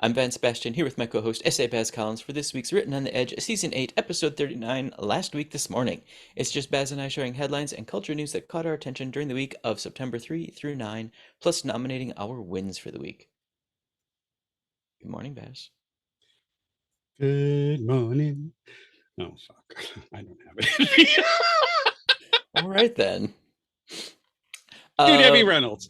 I'm Van Sebastian here with my co-host S.A. Baz Collins for this week's Written on the Edge, Season 8, Episode 39, last week this morning. It's just Baz and I sharing headlines and culture news that caught our attention during the week of September 3 through 9, plus nominating our wins for the week. Good morning, Baz. Good morning. Oh, fuck. I don't have it. All right, then. Dude, Debbie Uh, Reynolds.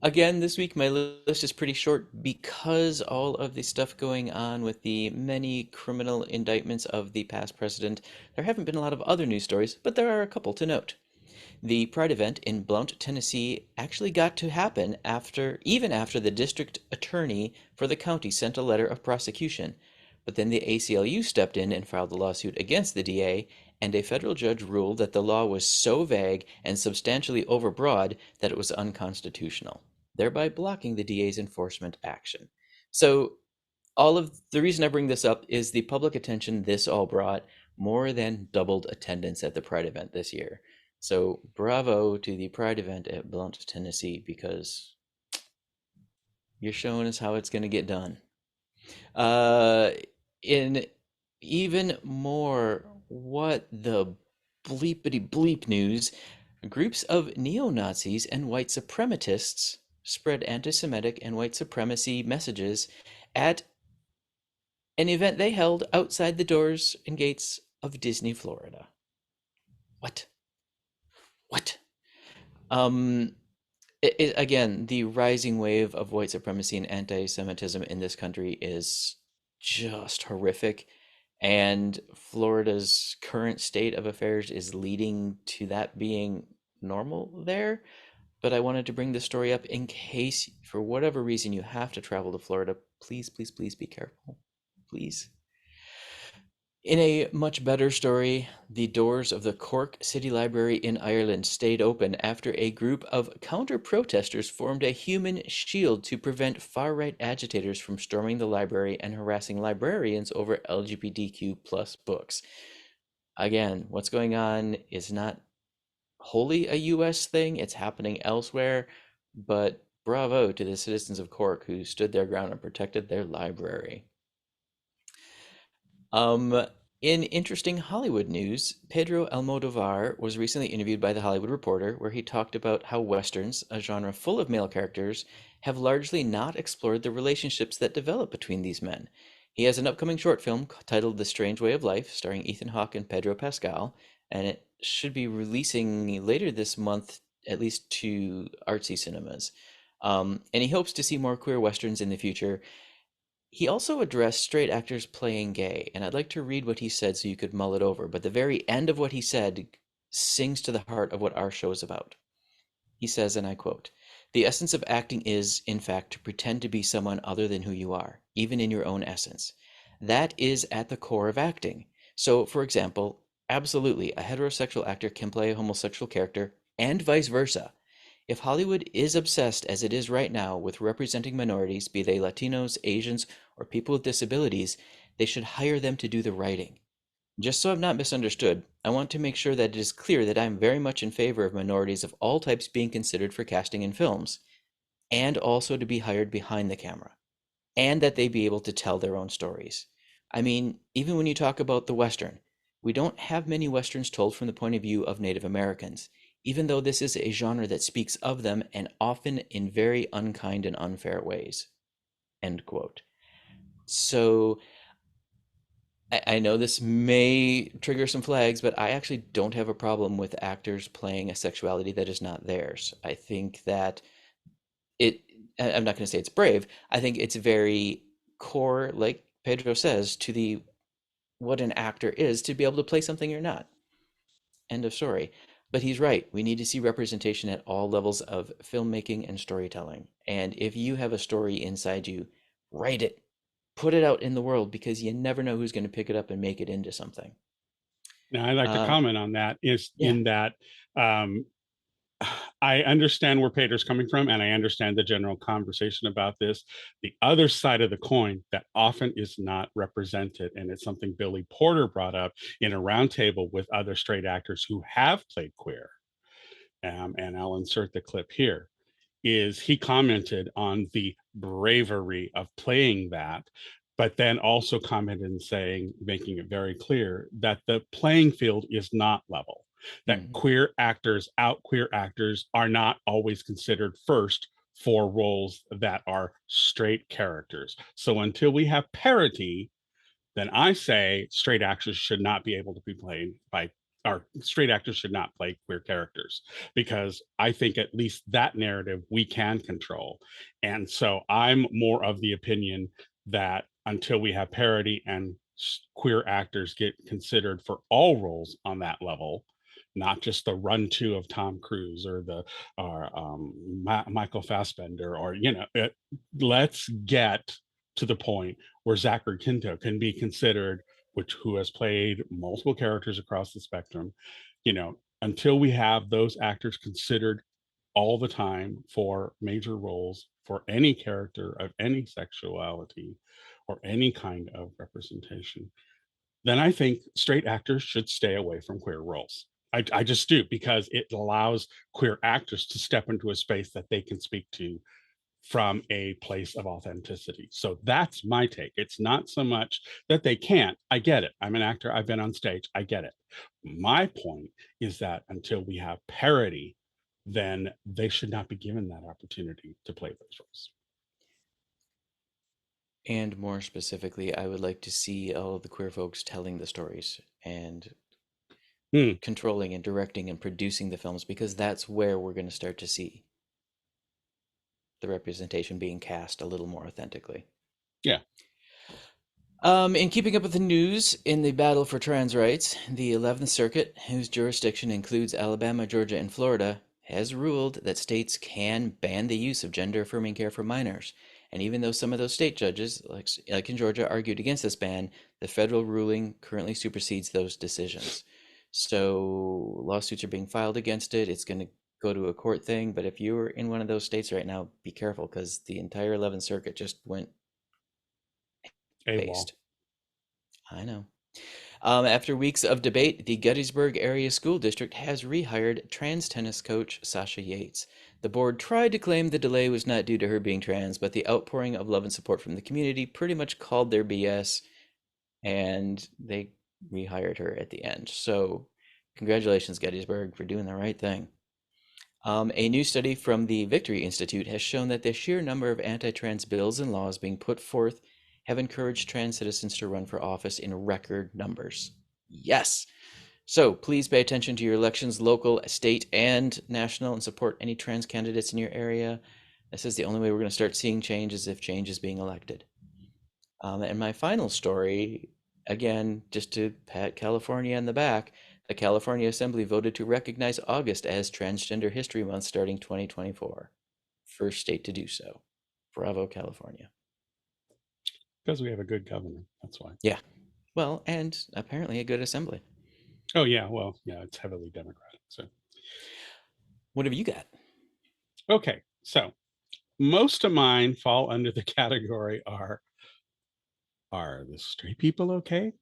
Again, this week my list is pretty short because all of the stuff going on with the many criminal indictments of the past president. There haven't been a lot of other news stories, but there are a couple to note. The Pride event in Blount, Tennessee actually got to happen even after the district attorney for the county sent a letter of prosecution. But then the ACLU stepped in and filed a lawsuit against the DA, and a federal judge ruled that the law was so vague and substantially overbroad that it was unconstitutional, thereby blocking the DA's enforcement action. So all of the reason I bring this up is the public attention this all brought more than doubled attendance at the Pride event this year. So bravo to the Pride event at Blount, Tennessee, because you're showing us how it's going to get done. Uh, in even more what the bleepity bleep news, groups of neo-Nazis and white supremacists spread anti-Semitic and white supremacy messages at an event they held outside the doors and gates of Disney, Florida. What? What? Um, Again, the rising wave of white supremacy and anti-Semitism in this country is just horrific, and Florida's current state of affairs is leading to that being normal there. But I wanted to bring this story up in case, for whatever reason, you have to travel to Florida. Please, please, please be careful. Please. In a much better story, the doors of the Cork City Library in Ireland stayed open after a group of counter-protesters formed a human shield to prevent far-right agitators from storming the library and harassing librarians over LGBTQ plus books. Again, what's going on is not wholly a US thing, it's happening elsewhere, but bravo to the citizens of Cork who stood their ground and protected their library. Um, in interesting Hollywood news, Pedro Almodovar was recently interviewed by The Hollywood Reporter, where he talked about how Westerns, a genre full of male characters, have largely not explored the relationships that develop between these men. He has an upcoming short film titled The Strange Way of Life, starring Ethan Hawke and Pedro Pascal, and it should be releasing later this month, at least to artsy cinemas. And he hopes to see more queer Westerns in the future. He also addressed straight actors playing gay, and I'd like to read what he said so you could mull it over, but the very end of what he said sings to the heart of what our show is about. He says, and I quote, "The essence of acting is, in fact, to pretend to be someone other than who you are, even in your own essence. That is at the core of acting. So, for example, absolutely, a heterosexual actor can play a homosexual character, and vice versa. If Hollywood is obsessed, as it is right now, with representing minorities, be they Latinos, Asians, or people with disabilities, they should hire them to do the writing. Just so I'm not misunderstood, I want to make sure that it is clear that I am very much in favor of minorities of all types being considered for casting in films, and also to be hired behind the camera, and that they be able to tell their own stories. I mean, even when you talk about the Western, we don't have many Westerns told from the point of view of Native Americans, even though this is a genre that speaks of them and often in very unkind and unfair ways." End quote. So I know this may trigger some flags, but I actually don't have a problem with actors playing a sexuality that is not theirs. I think that it, I'm not going to say it's brave. I think it's very core, like Pedro says, to the what an actor is to be able to play something you're not. End of story. But he's right. We need to see representation at all levels of filmmaking and storytelling. And if you have a story inside you, write it, put it out in the world because you never know who's going to pick it up and make it into something. Now, I'd like to Uh, comment on that is yeah, in that um, I understand where Peter's coming from, and I understand the general conversation about this. The other side of the coin that often is not represented, and it's something Billy Porter brought up in a roundtable with other straight actors who have played queer, and I'll insert the clip here, is he commented on the bravery of playing that, but then also commented and saying, making it very clear that the playing field is not level, that Mhm. queer actors are not always considered first for roles that are straight characters. So until we have parity, then I say straight actors should not be able to be played by, or straight actors should not play queer characters, because I think at least that narrative we can control. And so I'm more of the opinion that until we have parity and queer actors get considered for all roles on that level, not just the run to of Tom Cruise or the or Michael Fassbender, or let's get to the point where Zachary Quinto can be considered, which who has played multiple characters across the spectrum, until we have those actors considered all the time for major roles for any character of any sexuality or any kind of representation, then I think straight actors should stay away from queer roles. I just do, because it allows queer actors to step into a space that they can speak to from a place of authenticity. So that's my take. It's not so much that they can't. I get it. I'm an actor. I've been on stage. I get it. My point is that until we have parity, then they should not be given that opportunity to play those roles. And more specifically, I would like to see all of the queer folks telling the stories and Hmm. controlling and directing and producing the films, because that's where we're going to start to see the representation being cast a little more authentically. Yeah. In keeping up with the news in the battle for trans rights, the 11th Circuit, whose jurisdiction includes Alabama, Georgia, and Florida, has ruled that states can ban the use of gender affirming care for minors. And even though some of those state judges, like in Georgia, argued against this ban, the federal ruling currently supersedes those decisions. So lawsuits are being filed against it. It's going to go to a court thing. But if you're in one of those states right now, be careful, because the entire 11th Circuit just went AWOL. based. I know. After weeks of debate, the Gettysburg Area School District has rehired trans tennis coach Sasha Yates. The board tried to claim the delay was not due to her being trans, but the outpouring of love and support from the community pretty much called their BS, and they rehired her at the end. So, congratulations, Gettysburg, for doing the right thing. A new study from the Victory Institute has shown that the sheer number of anti trans bills and laws being put forth have encouraged trans citizens to run for office in record numbers. Yes! So please pay attention to your elections, local, state, and national, and support any trans candidates in your area. This is the only way we're going to start seeing change, is if change is being elected. And my final story, again, just to pat California on the back, the California Assembly voted to recognize August as Transgender History Month starting 2024. First state to do so. Bravo, California. Because we have a good governor. That's why. Yeah. Well, and apparently a good assembly. Oh, yeah. Well, yeah, it's heavily Democratic. So, What have you got? okay. So, most of mine fall under the category are the straight people okay?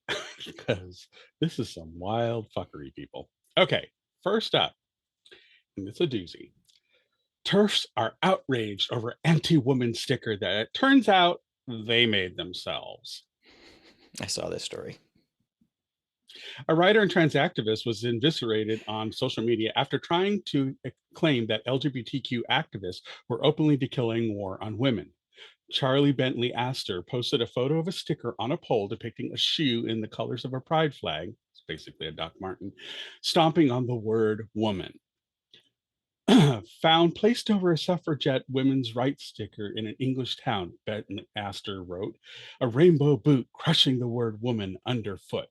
Because this is some wild fuckery, people. Okay, first up, and it's a doozy. TERFs are outraged over anti-woman sticker that it turns out they made themselves. I saw this story. A writer and trans activist was eviscerated on social media after trying to claim that LGBTQ activists were openly declaring war on women. Charlie Bentley Astor posted a photo of a sticker on a pole depicting a shoe in the colors of a pride flag, it's basically a Doc Martin, stomping on the word woman. Found placed over a suffragette women's rights sticker in an English town, Bentley Astor wrote, a rainbow boot crushing the word woman underfoot.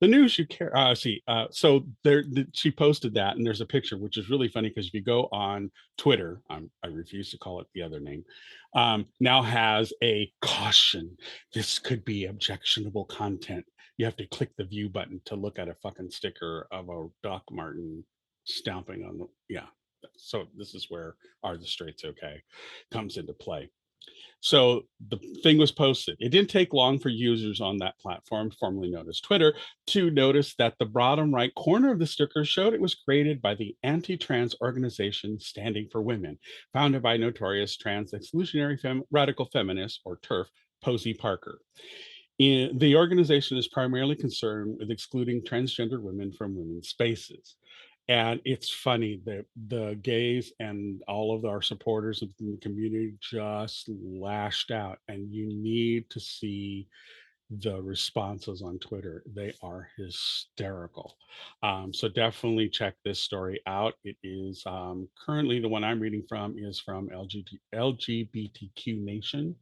The news you care see so she posted that, and there's a picture which is really funny, because if you go on Twitter, I refuse to call it the other name, now has a caution, this could be objectionable content. You have to click the view button to look at a fucking sticker of a Doc Martin stomping on the, yeah. So this is where are the straights okay comes into play. So the thing was posted. It didn't take long for users on that platform, formerly known as Twitter, to notice that the bottom right corner of the sticker showed it was created by the anti trans organization Standing for Women, founded by notorious trans exclusionary radical feminist, or TERF, Posey Parker. The organization is primarily concerned with excluding transgender women from women's spaces. And it's funny that the gays and all of our supporters of the community just lashed out. And you need to see the responses on Twitter. They are hysterical. So definitely check this story out. It is currently, the one I'm reading from is from LGBTQ Nation.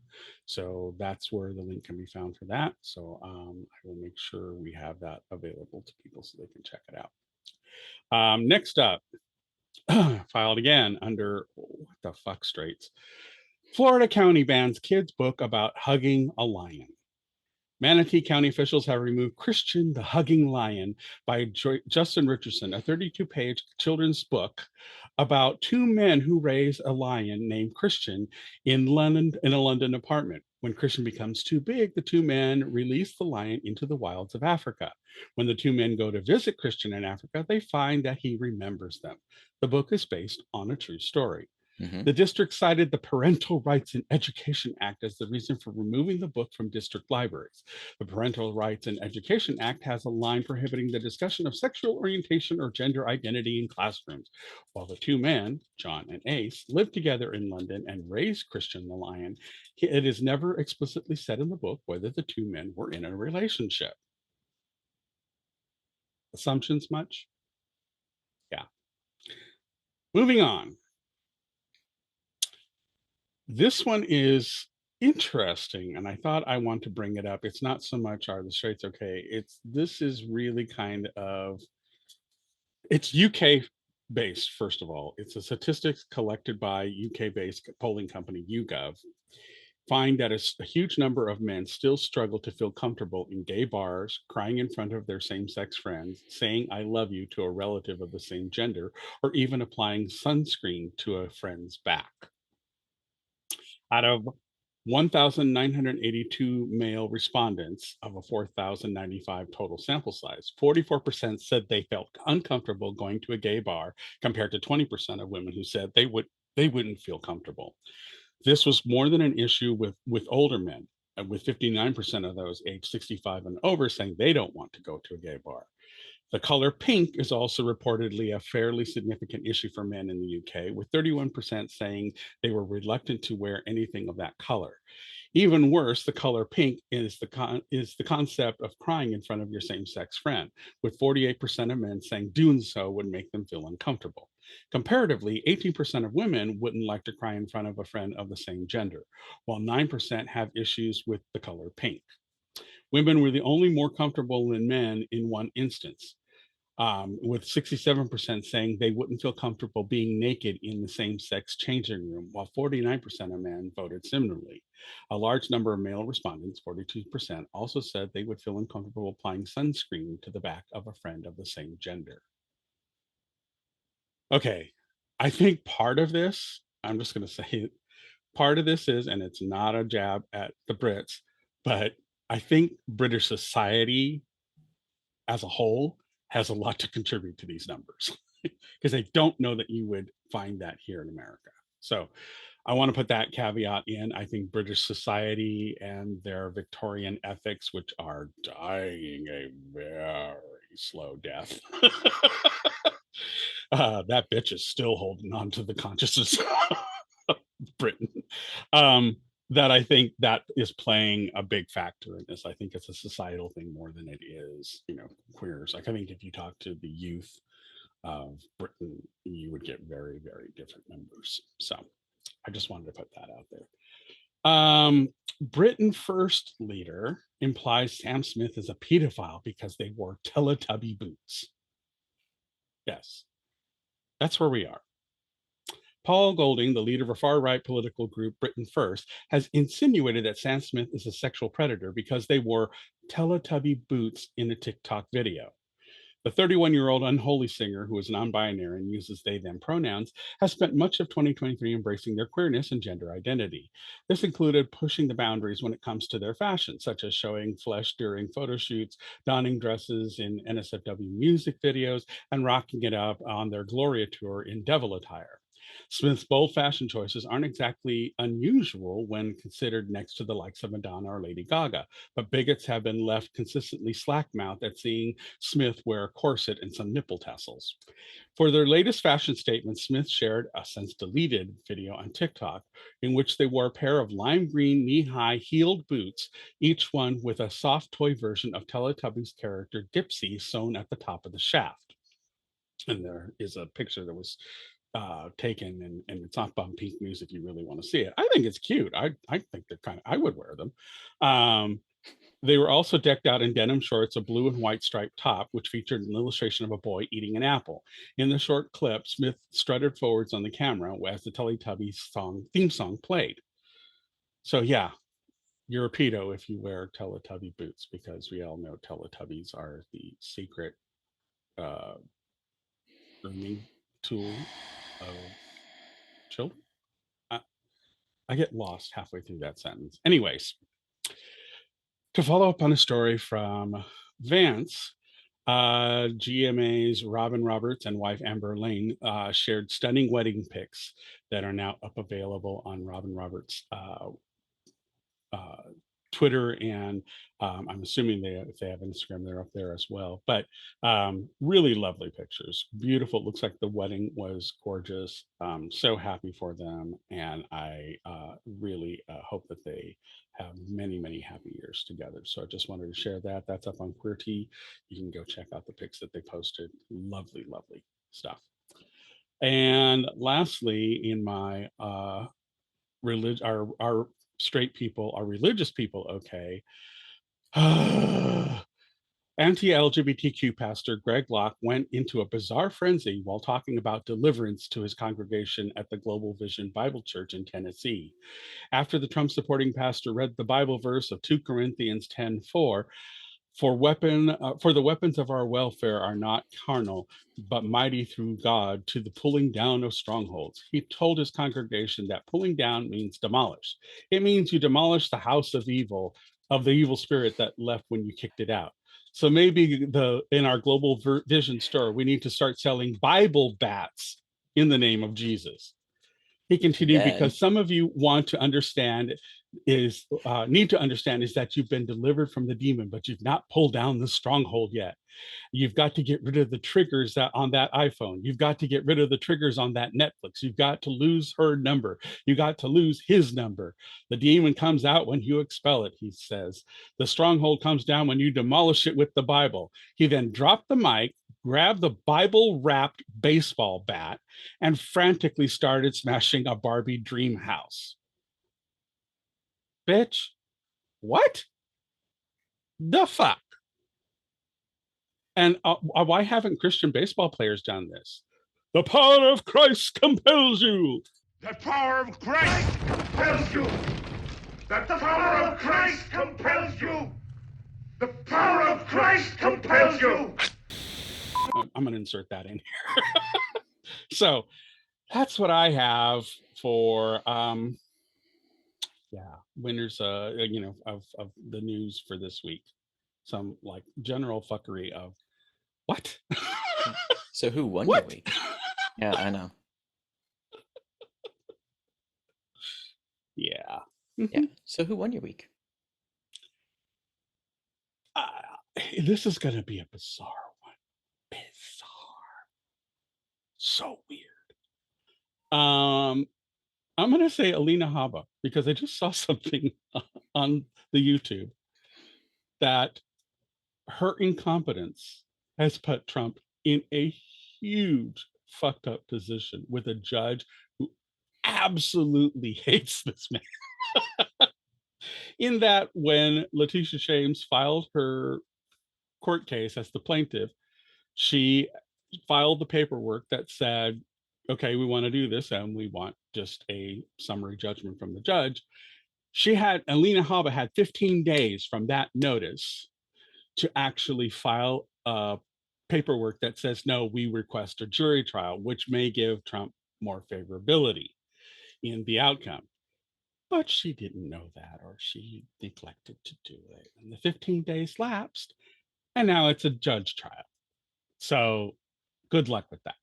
So that's where the link can be found for that. So I will make sure we have that available to people so they can check it out. Next up, filed again under what the fuck straits. Florida County bans kids' book about hugging a lion. Manatee County officials have removed Christian the Hugging Lion by Justin Richardson, a 32-page children's book about two men who raise a lion named Christian in London in a London apartment. When Christian becomes too big, the two men release the lion into the wilds of Africa. When the two men go to visit Christian in Africa, they find that he remembers them. The book is based on a true story. Hmm. The district cited the Parental Rights in Education Act as the reason for removing the book from district libraries. The Parental Rights in Education Act has a line prohibiting the discussion of sexual orientation or gender identity in classrooms. While the two men, John and Ace, lived together in London and raised Christian the Lion, it is never explicitly said in the book whether the two men were in a relationship. Assumptions much? Yeah. Moving on. This one is interesting, and I thought I want to bring it up. It's not so much are the straits okay? It's this is really kind of it's UK based, first of all. It's a statistics collected by UK based polling company YouGov. Find that a huge number of men still struggle to feel comfortable in gay bars, crying in front of their same sex friends, saying I love you to a relative of the same gender, or even applying sunscreen to a friend's back. Out of 1,982 male respondents of a 4,095 total sample size, 44% said they felt uncomfortable going to a gay bar, compared to 20% of women who said they wouldn't feel comfortable. This was more than an issue with older men, with 59% of those aged 65 and over saying they don't want to go to a gay bar. The color pink is also reportedly a fairly significant issue for men in the UK, with 31% saying they were reluctant to wear anything of that color. Even worse, the color pink is the concept of crying in front of your same-sex friend, with 48% of men saying doing so would make them feel uncomfortable. Comparatively, 18% of women wouldn't like to cry in front of a friend of the same gender, while 9% have issues with the color pink. Women were the only more comfortable than men in one instance, with 67% saying they wouldn't feel comfortable being naked in the same sex changing room, while 49% of men voted similarly. A large number of male respondents, 42%, also said they would feel uncomfortable applying sunscreen to the back of a friend of the same gender. Okay, I think part of this, I'm just going to say it, part of this is, and it's not a jab at the Brits, but I think British society as a whole has a lot to contribute to these numbers because I don't know that you would find that here in America. So I want to put that caveat in. I think British society and their Victorian ethics, which are dying a very slow death, that bitch is still holding on to the consciousness of Britain. Um, that I think that is playing a big factor in this. I think it's a societal thing more than it is, queers. Like I think if you talk to the youth of Britain, you would get very, very different numbers. So I just wanted to put that out there. Britain First leader implies Sam Smith is a pedophile because they wore Teletubby boots. Yes, that's where we are. Paul Golding, the leader of a far-right political group, Britain First, has insinuated that Sam Smith is a sexual predator because they wore Teletubby boots in a TikTok video. The 31-year-old unholy singer, who is non binary and uses they them pronouns, has spent much of 2023 embracing their queerness and gender identity. This included pushing the boundaries when it comes to their fashion, such as showing flesh during photo shoots, donning dresses in NSFW music videos, and rocking it up on their Gloria tour in devil attire. Smith's bold fashion choices aren't exactly unusual when considered next to the likes of Madonna or Lady Gaga, but bigots have been left consistently slack mouthed at seeing Smith wear a corset and some nipple tassels. For their latest fashion statement, Smith shared a since deleted video on TikTok in which they wore a pair of lime green knee high heeled boots, each one with a soft toy version of Teletubbies character Dipsy sewn at the top of the shaft. And there is a picture that was taken, and it's up on Pink News if you really want to see it. I think it's cute. I think they're kind of, I would wear them. They were also decked out in denim shorts, a blue and white striped top, which featured an illustration of a boy eating an apple. In the short clip, Smith strutted forwards on the camera as the Teletubbies theme song played. So yeah, you're a pedo if you wear Teletubby boots, because we all know Teletubbies are the secret uh, grooming tool of children. I, I get lost halfway through that sentence. Anyways, to follow up on a story from Vance, GMA's Robin Roberts and wife Amber Lane shared stunning wedding pics that are now up available on Robin Roberts' uh, Twitter, and I'm assuming if they have Instagram, they're up there as well. But really lovely pictures, beautiful. Looks like the wedding was gorgeous. So happy for them, and I really hope that they have many, many happy years together. So I just wanted to share that. That's up on QueerT. You can go check out the pics that they posted. Lovely, lovely stuff. And lastly, in my religion, our straight people, our religious people, okay. Anti-LGBTQ pastor Greg Locke went into a bizarre frenzy while talking about deliverance to his congregation at the Global Vision Bible Church in Tennessee. After the Trump supporting pastor read the Bible verse of 2 Corinthians 10:4, for the weapons of our welfare are not carnal, but mighty through God to the pulling down of strongholds. He told his congregation that pulling down means demolish. It means you demolish the house of evil, of the evil spirit that left when you kicked it out. So maybe in our global vision store, we need to start selling Bible bats in the name of Jesus. He And continued, then because some of you want to understand is need to understand is that you've been delivered from the demon, but you've not pulled down the stronghold yet. You've got to get rid of the triggers that on that iPhone. You've got to get rid of the triggers on that Netflix. You've got to lose her number. You got to lose his number. The demon comes out when you expel it, he says. The stronghold comes down when you demolish it with the Bible. He then dropped the mic, grabbed the Bible wrapped baseball bat, and frantically started smashing a Barbie dream house. Bitch, what the fuck? And why haven't Christian baseball players done this? The power of Christ compels you. The power of Christ compels you. The power of Christ compels you. The power of Christ compels you. I'm going to insert that in here. So that's what I have for winners of the news for this week. Some like general fuckery of what? so who won your What? week? Yeah, I know. Yeah. Yeah. So who won your week? This is going to be a bizarre one. Bizarre. So weird. I'm going to say Alina Haba, because I just saw something on the YouTube that her incompetence has put Trump in a huge fucked up position with a judge who absolutely hates this man. In that, when Letitia James filed her court case as the plaintiff, she filed the paperwork that said, okay, we want to do this and we want just a summary judgment from the judge. Alina Haba had 15 days from that notice to actually file a paperwork that says, no, we request a jury trial, which may give Trump more favorability in the outcome. But she didn't know that, or she neglected to do it. And the 15 days lapsed, and now it's a judge trial. So good luck with that.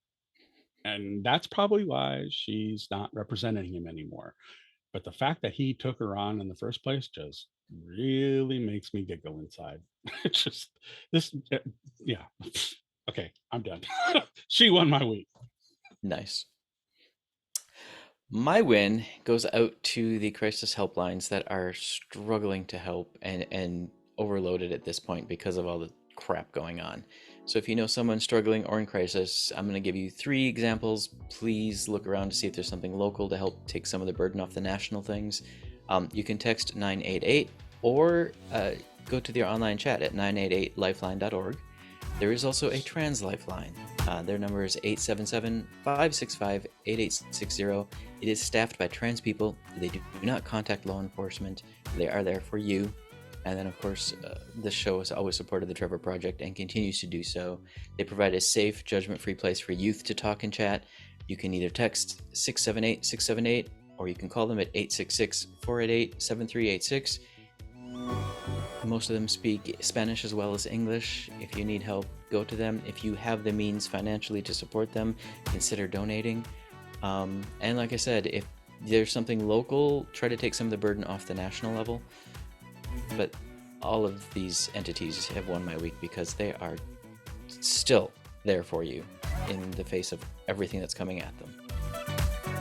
And that's probably why she's not representing him anymore. But the fact that he took her on in the first place just really makes me giggle inside. It's just this, yeah. Okay, I'm done. She won my week. Nice. My win goes out to the crisis helplines that are struggling to help and overloaded at this point because of all the crap going on. So if you know someone struggling or in crisis, I'm going to give you 3 examples. Please look around to see if there's something local to help take some of the burden off the national things. You can text 988 or go to their online chat at 988lifeline.org. There is also a trans lifeline. Their number is 877-565-8860. It is staffed by trans people. They do not contact law enforcement. They are there for you. And then, of course, the show has always supported the Trevor Project and continues to do so. They provide a safe, judgment-free place for youth to talk and chat. You can either text 678-678, or you can call them at 866-488-7386. Most of them speak Spanish as well as English. If you need help, go to them. If you have the means financially to support them, consider donating. And like I said, if there's something local, try to take some of the burden off the national level. But all of these entities have won my week because they are still there for you in the face of everything that's coming at them.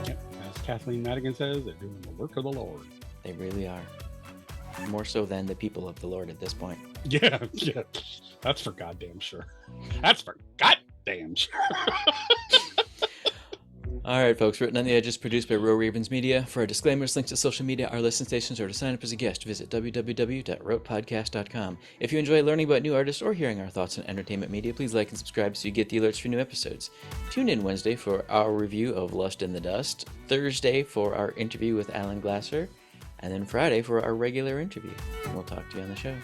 Yep. As Kathleen Madigan says, they're doing the work of the Lord. They really are. More so than the people of the Lord at this point. Yeah. That's for goddamn sure. That's for goddamn sure. All right, folks. Written on the Edges, produced by Roe Ravens Media. For our disclaimers, links to social media, our listen stations, or to sign up as a guest, visit www.rotepodcast.com. If you enjoy learning about new artists or hearing our thoughts on entertainment media, please like and subscribe so you get the alerts for new episodes. Tune in Wednesday for our review of Lust in the Dust, Thursday for our interview with Alan Glasser, and then Friday for our regular interview. We'll talk to you on the show.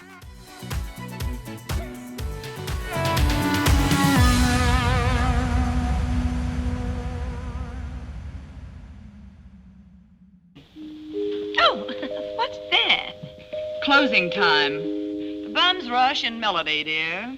Oh, what's that? Closing time. The bums rush in melody, dear.